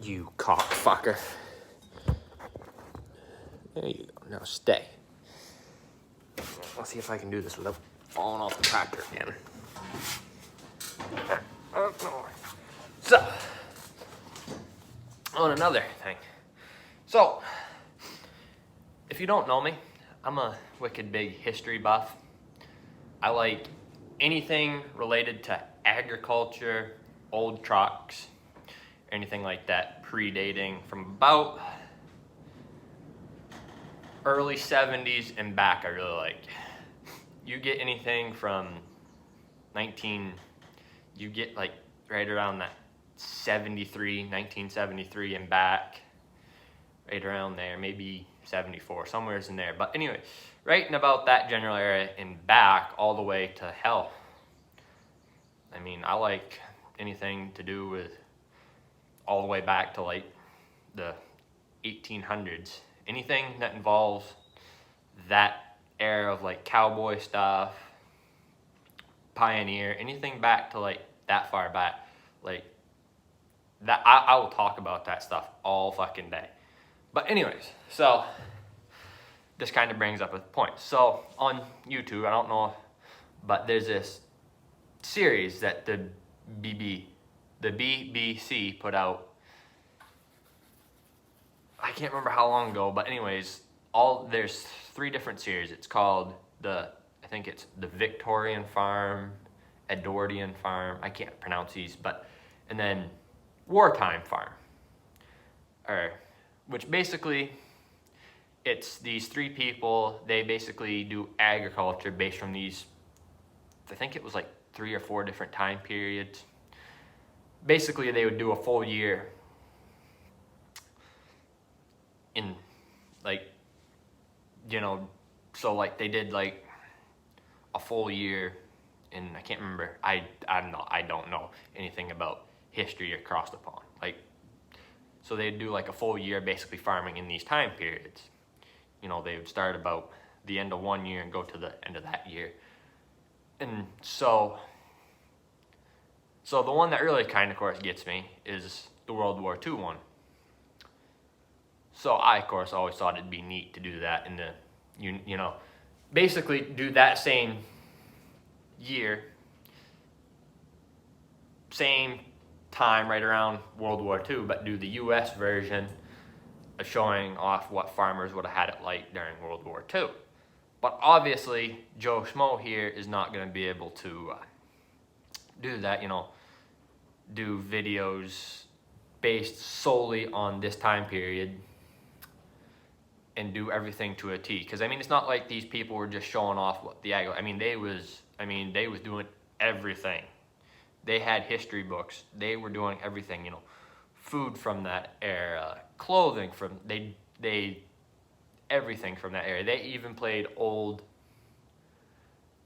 You cockfucker. There you go. Now stay. Let's see if I can do this without falling off the tractor again. So, on another thing. So, if you don't know me, I'm a wicked big history buff. I like anything related to agriculture, old trucks, anything like that, predating from about early 70s and back. I really like. You get anything from you get like right around that 1973 and back, right around there, maybe 74, somewhere's in there. But anyway, right in about that general area and back all the way to hell. I mean, I like anything to do with all the way back to like the 1800s. Anything that involves that era of like cowboy stuff, pioneer, anything back to like that far back, like that, I will talk about that stuff all fucking day. But anyways, so this kind of brings up a point. So on YouTube, I don't know, but there's this series that the BBC put out. I can't remember how long ago, but anyways, there's 3 different series. It's called I think it's the Victorian Farm, Edwardian Farm. I can't pronounce these, and then Wartime Farm, which basically it's these 3 people. They basically do agriculture based from these. I think it was like 3 or 4 different time periods. Basically, they would do a full year in like, so like they did like a full year in, I can't remember, I don't know anything about history across the pond. Like, so they'd do like a full year basically farming in these time periods. They would start about the end of one year and go to the end of that year. And so the one that really kind of course gets me is the World War II one. So I, of course, always thought it'd be neat to do that in the, basically do that same year, same time, right around World War II, but do the U.S. version of showing off what farmers would have had it like during World War II. But obviously, Joe Schmo here is not going to be able to do that, do videos based solely on this time period and do everything to a T. Because, it's not like these people were just showing off what the ag... they was doing everything. They had history books. They were doing everything, food from that era, clothing from... They everything from that era. They even played old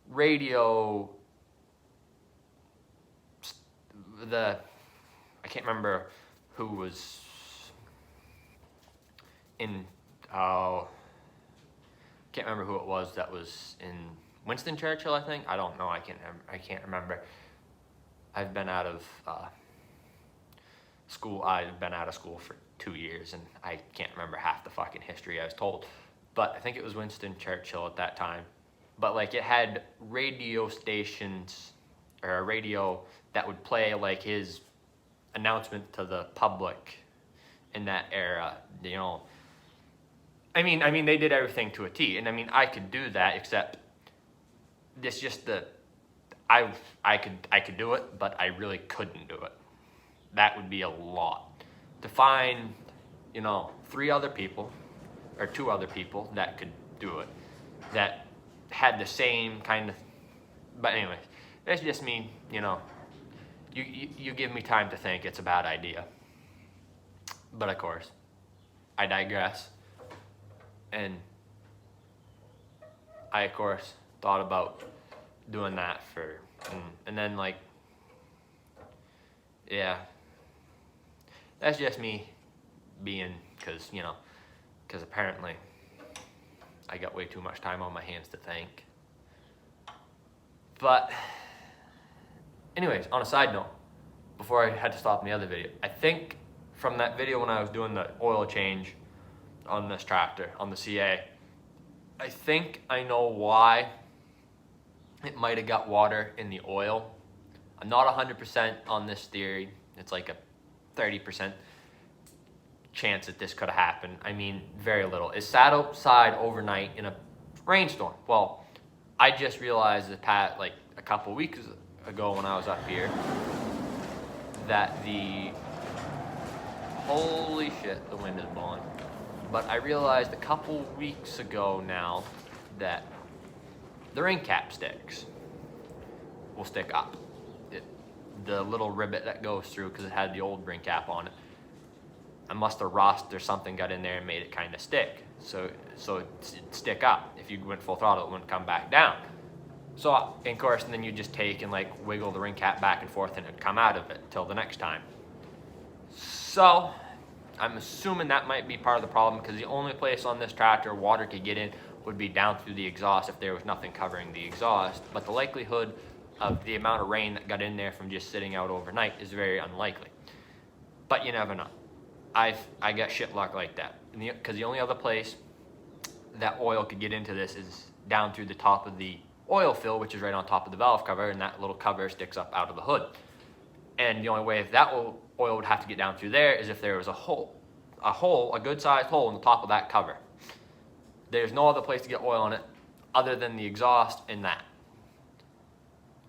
radio... I can't remember who was in... can't remember who it was that was in Winston Churchill, I think. I don't know. I can't remember. I've been out of school. I've been out of school for 2 years, and I can't remember half the fucking history I was told. But I think it was Winston Churchill at that time. But like it had radio stations, or a radio that would play like his announcement to the public in that era. They did everything to a T, and I could do that, except this just I could do it, but I really couldn't do it. That would be a lot to find, 3 other people or 2 other people that could do it, that had the same kind of. But anyways, that's just me. You give me time to think, it's a bad idea. But of course, I digress. And I, of course, thought about doing that and then like, yeah, that's just me being, because apparently I got way too much time on my hands to think. But anyways, on a side note, before I had to stop in the other video, I think from that video when I was doing the oil change on this tractor, on the CA, I think I know why it might have got water in the oil. I'm not 100% on this theory. It's like a 30% chance that this could have happened. I mean, very little. It sat outside overnight in a rainstorm. Well, I just realized like a couple weeks ago when I was up here that holy shit, the wind is blowing. But I realized a couple weeks ago now that the ring cap sticks will stick up. The little rivet that goes through, because it had the old ring cap on it, I must have rust or something got in there and made it kind of stick. So it'd stick up. If you went full throttle, it wouldn't come back down. So, of course, and then you just take and like wiggle the ring cap back and forth and it'd come out of it till the next time. So I'm assuming that might be part of the problem, because the only place on this tractor water could get in would be down through the exhaust if there was nothing covering the exhaust. But the likelihood of the amount of rain that got in there from just sitting out overnight is very unlikely. But you never know. I got shit luck like that. Because the only other place that oil could get into this is down through the top of the oil fill, which is right on top of the valve cover, and that little cover sticks up out of the hood. And the only way if that oil would have to get down through there is if there was a good sized hole in the top of that cover. There's no other place to get oil in it other than the exhaust and that.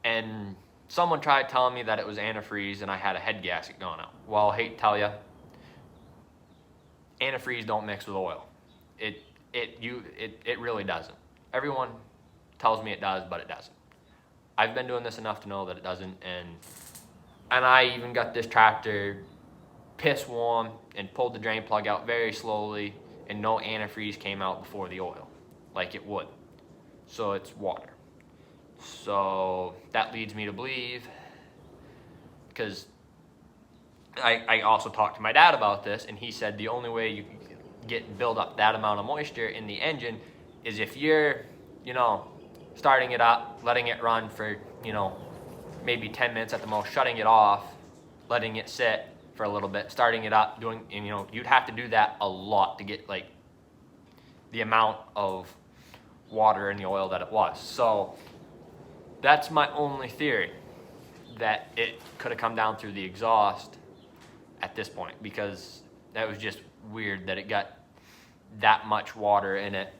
And someone tried telling me that it was antifreeze and I had a head gasket going out. Well, I hate to tell you, antifreeze don't mix with oil. It really doesn't. Everyone tells me it does, but it doesn't. I've been doing this enough to know that it doesn't, and I even got this tractor piss warm and pulled the drain plug out very slowly, and no antifreeze came out before the oil, like it would. So it's water. So that leads me to believe, because I also talked to my dad about this, and he said the only way you can build up that amount of moisture in the engine is if you're, starting it up, letting it run for, maybe 10 minutes at the most, shutting it off, letting it sit for a little bit, starting it up, you'd have to do that a lot to get like the amount of water in the oil that it was. So that's my only theory, that it could have come down through the exhaust at this point, because that was just weird that it got that much water in it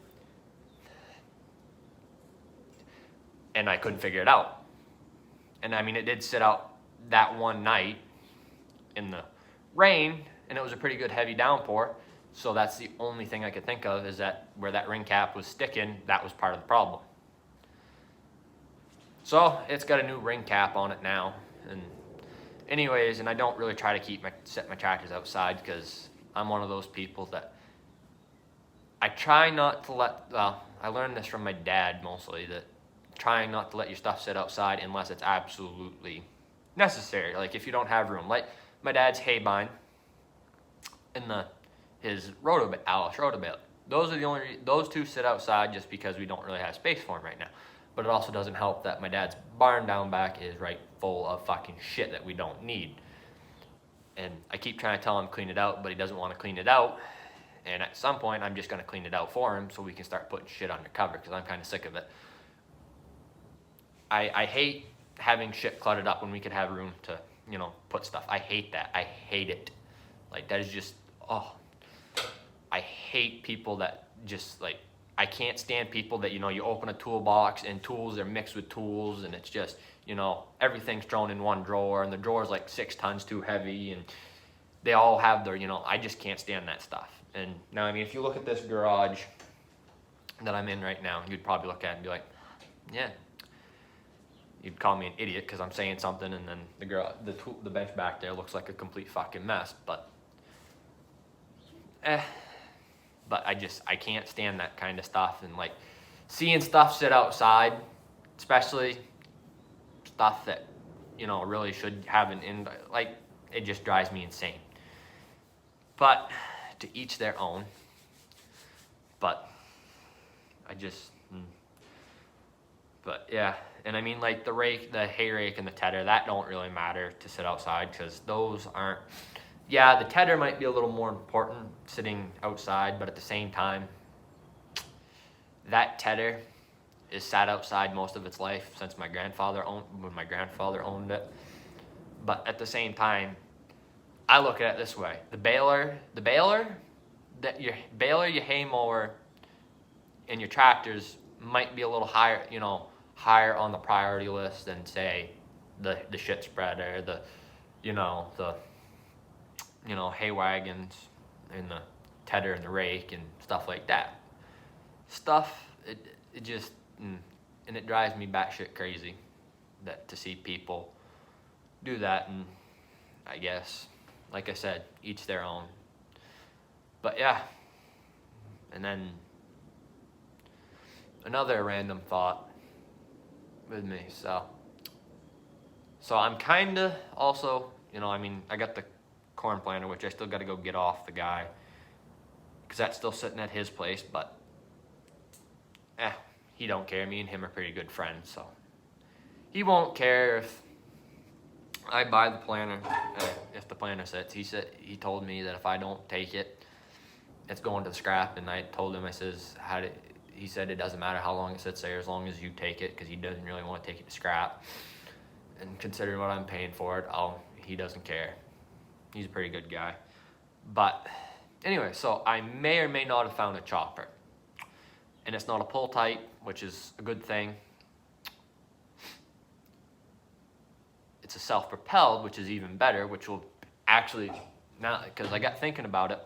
and I couldn't figure it out. And I mean, it did sit out that one night in the rain, and it was a pretty good heavy downpour. So that's the only thing I could think of, is that where that ring cap was sticking, that was part of the problem. So it's got a new ring cap on it now. And anyways, and I don't really try to set my tractors outside, because I'm one of those people that I try not to I learned this from my dad mostly, that trying not to let your stuff sit outside unless it's absolutely necessary. Like if you don't have room, like my dad's hay bind and his Alice rotobaler. Those two sit outside just because we don't really have space for them right now. But it also doesn't help that my dad's barn down back is right full of fucking shit that we don't need. And I keep trying to tell him clean it out, but he doesn't want to clean it out. And at some point, I'm just going to clean it out for him so we can start putting shit under cover, because I'm kind of sick of it. I hate having shit cluttered up when we could have room to, put stuff. I hate that. I hate it. Like, that is just, I hate people that just, like, I can't stand people that, you open a toolbox and tools are mixed with tools, and it's just, everything's thrown in one drawer, and the drawer's like 6 tons too heavy, and they all have their, I just can't stand that stuff. And now, I mean, if you look at this garage that I'm in right now, you'd probably look at it and be like, yeah. You'd call me an idiot because I'm saying something, and then the bench back there looks like a complete fucking mess. But I can't stand that kind of stuff, and like seeing stuff sit outside, especially stuff that really should have it just drives me insane. But to each their own. But yeah. And I mean, like the hay rake and the tedder, that don't really matter to sit outside, because those aren't, yeah, the tedder might be a little more important sitting outside, but at the same time, that tedder is sat outside most of its life since when my grandfather owned it. But at the same time, I look at it this way: your baler, your hay mower, and your tractors might be a little higher, higher on the priority list than say the shit spreader, the hay wagons and the tedder and the rake and stuff like that. It just and it drives me batshit crazy that to see people do that. And I guess, like I said, each their own. But yeah, and then another random thought with me. So I'm kind of also, I got the corn planter, which I still got to go get off the guy because that's still sitting at his place. But he don't care. Me and him are pretty good friends, so he won't care if I buy the planter. If the planter sits, he told me that if I don't take it, it's going to the scrap. And I told him, he said it doesn't matter how long it sits there as long as you take it, because he doesn't really want to take it to scrap. And considering what I'm paying for it, he doesn't care. He's a pretty good guy. But anyway, so I may or may not have found a chopper. And it's not a pull type, which is a good thing. It's a self-propelled, which is even better, which will actually, now, because I got thinking about it,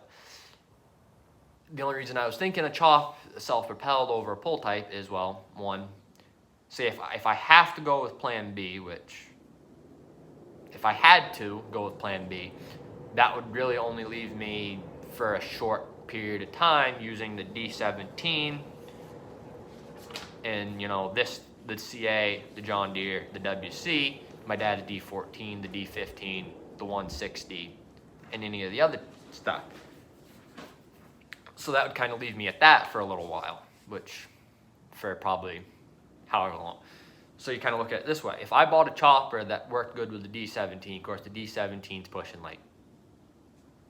the only reason I was thinking a self-propelled over a pull type is, well, one, say if I have to go with plan B, which if I had to go with plan B, that would really only leave me for a short period of time using the D17 and the CA, the John Deere, the WC, my dad's D14, the D15, the 160, and any of the other stuff. So that would kind of leave me at that for a little while, which for probably however long. So you kind of look at it this way. If I bought a chopper that worked good with the D17, of course the D17's pushing like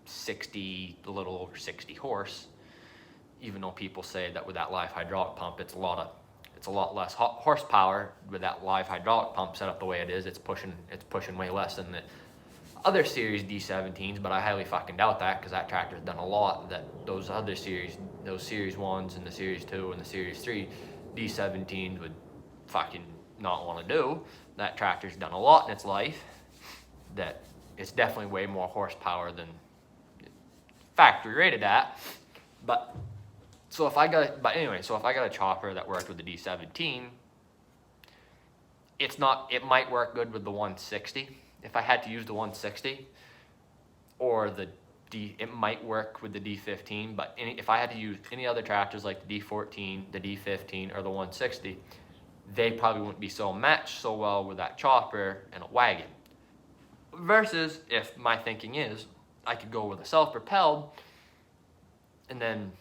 60, a little over 60 horse, even though people say that with that live hydraulic pump, it's a lot less horsepower with that live hydraulic pump set up the way it is. It's pushing way less than the other series D17s, but I highly fucking doubt that, because that tractor's done a lot that those other series, those series 1s and the series 2 and the series 3 D17s would fucking not want to do. That tractor's done a lot in its life that it's definitely way more horsepower than factory rated at. So if I got a chopper that worked with the D17, it might work good with the 160 if I had to use the 160, or it might work with the D15, but if I had to use any other tractors like the D14, the D15, or the 160, they probably wouldn't be matched so well with that chopper and a wagon. Versus if my thinking is, I could go with a self-propelled, and then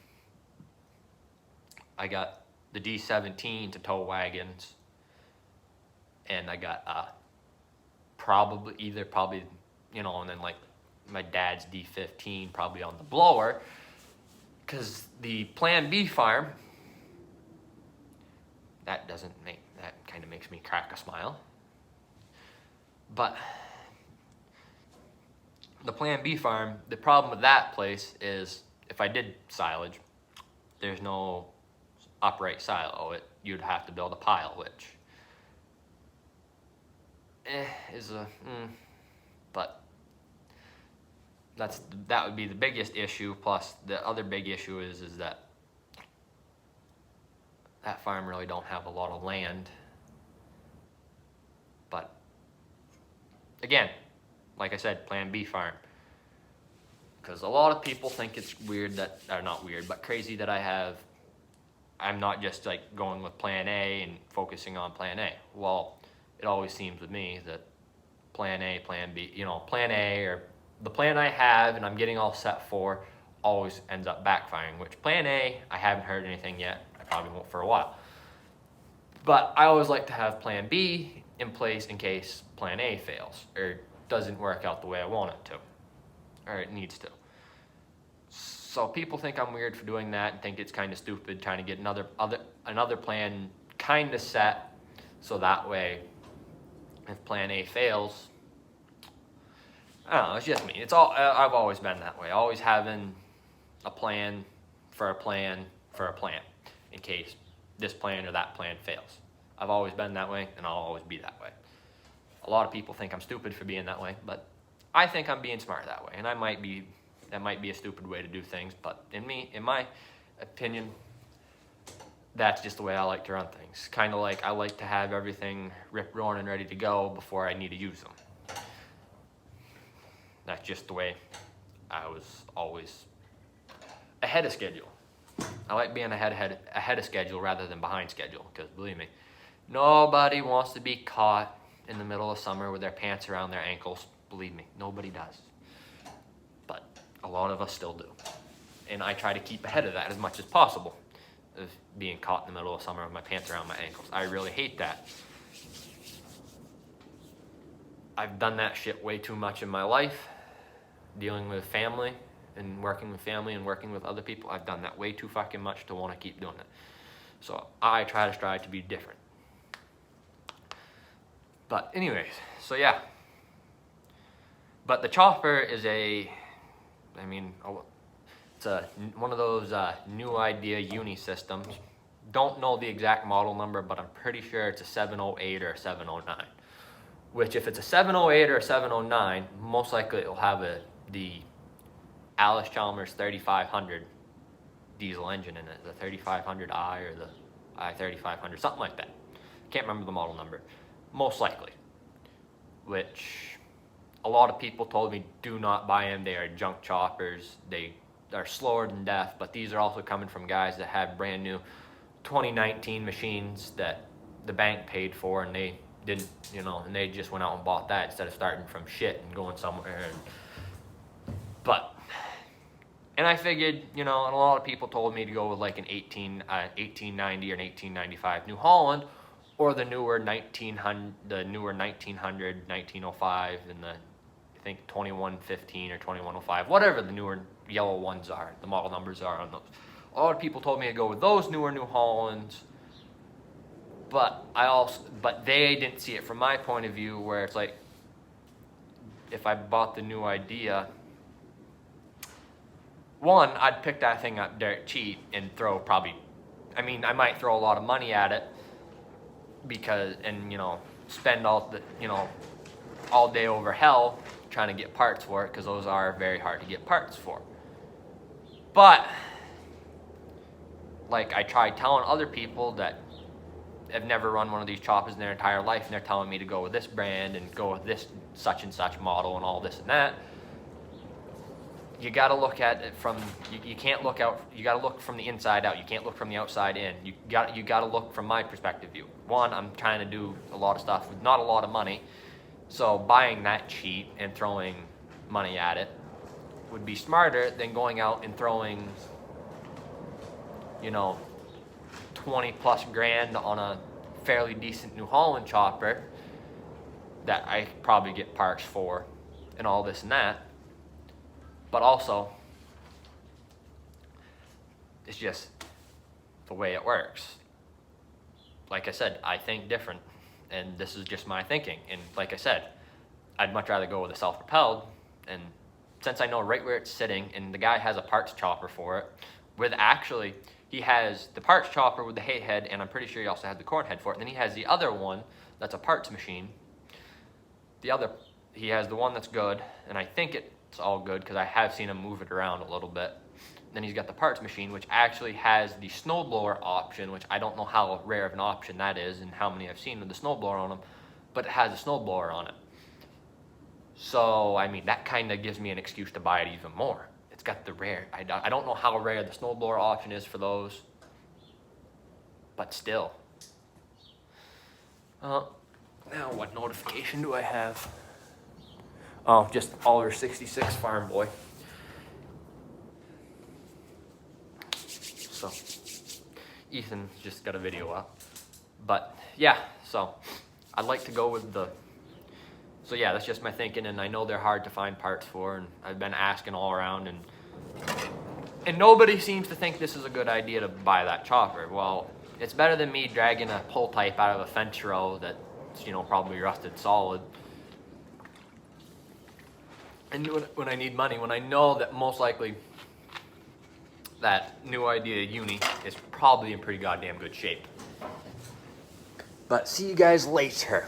I got the D17 to tow wagons, and I got probably, and then like my dad's D15 probably on the blower, because the Plan B farm, that kind of makes me crack a smile. But the Plan B farm, the problem with that place is if I did silage, there's no upright silo. You'd have to build a pile, which but that would be the biggest issue. Plus the other big issue is that farm really don't have a lot of land. But again, like I said, Plan B farm, because a lot of people think it's weird that, or not weird, but crazy that I'm not just like going with Plan A and focusing on Plan A. Well, it always seems with me that Plan A, Plan B, Plan A or the plan I have and I'm getting all set for always ends up backfiring, which Plan A, I haven't heard anything yet. I probably won't for a while. But I always like to have Plan B in place in case Plan A fails or doesn't work out the way I want it to. or it needs to. So people think I'm weird for doing that and think it's kind of stupid trying to get another plan kind of set, so that way if plan A fails, I don't know, it's just me. I've always been that way, always having a plan for a plan for a plan in case this plan or that plan fails. I've always been that way, and I'll always be that way. A lot of people think I'm stupid for being that way, but I think I'm being smart that way, and that might be a stupid way to do things, but in my opinion, that's just the way I like to run things. Kind of like I like to have everything ripped, roaring, and ready to go before I need to use them. That's just the way I was always ahead of schedule. I like being ahead of schedule rather than behind schedule, because believe me, nobody wants to be caught in the middle of summer with their pants around their ankles. Believe me, nobody does. But a lot of us still do. And I try to keep ahead of that as much as possible, of being caught in the middle of summer with my pants around my ankles. I really hate that. I've done that shit way too much in my life, dealing with family and working with other people. I've done that way too fucking much to want to keep doing it. So I try to strive to be different. But anyways, so yeah. But the chopper is it's one of those new idea uni systems. Don't know the exact model number, but I'm pretty sure it's a 708 or a 709. Which, if it's a 708 or a 709, most likely it'll have the Allis-Chalmers 3500 diesel engine in it, the 3500i or the i3500, something like that. Can't remember the model number. Most likely. Which a lot of people told me do not buy them. They are junk choppers. They are slower than death, but these are also coming from guys that have brand new 2019 machines that the bank paid for, and they didn't, and they just went out and bought that instead of starting from shit and going somewhere. And I figured, and a lot of people told me to go with like an 1890 or an 1895 New Holland, or the newer 1900, 1905, and I think 2115 or 2105, whatever the newer yellow ones are, the model numbers are on those. A lot of people told me to go with those newer New Hollands, but they didn't see it from my point of view, where it's like, if I bought the new idea, one, I'd pick that thing up dirt cheap and I might throw a lot of money at it, spend all day over hell trying to get parts for it, because those are very hard to get parts for. But like, I tried telling other people that have never run one of these choppers in their entire life, and they're telling me to go with this brand and go with this such and such model and all this and that. You got to look at it from, you can't look out, you got to look from the inside out. You can't look from the outside in. You got to look from my perspective view. One, I'm trying to do a lot of stuff with not a lot of money, so buying that cheap and throwing money at it would be smarter than going out and throwing 20 plus grand on a fairly decent New Holland chopper that I probably get parts for and all this and that. But also, it's just the way it works. Like I said, I think different, and this is just my thinking. And like I said, I'd much rather go with a self-propelled, and since I know right where it's sitting, and the guy has a parts chopper for it, he has the parts chopper with the hay head, and I'm pretty sure he also has the corn head for it. And then he has the other one that's a parts machine. He has the one that's good, and I think it's all good because I have seen him move it around a little bit. Then he's got the parts machine, which actually has the snowblower option, which I don't know how rare of an option that is and how many I've seen with the snowblower on them, but it has a snowblower on it. So, that kind of gives me an excuse to buy it even more. It's got the rare. I don't know how rare the snowblower option is for those, but still. Now, what notification do I have? Oh, just Oliver 66 Farm Boy. So, Ethan just got a video up. But, yeah, so I'd like to go with the So yeah, that's just my thinking, and I know they're hard to find parts for, and I've been asking all around, and nobody seems to think this is a good idea to buy that chopper. Well, it's better than me dragging a pull type out of a fence row that's, you know, probably rusted solid. And when I need money, when I know that most likely that new idea uni is probably in pretty goddamn good shape. But see you guys later.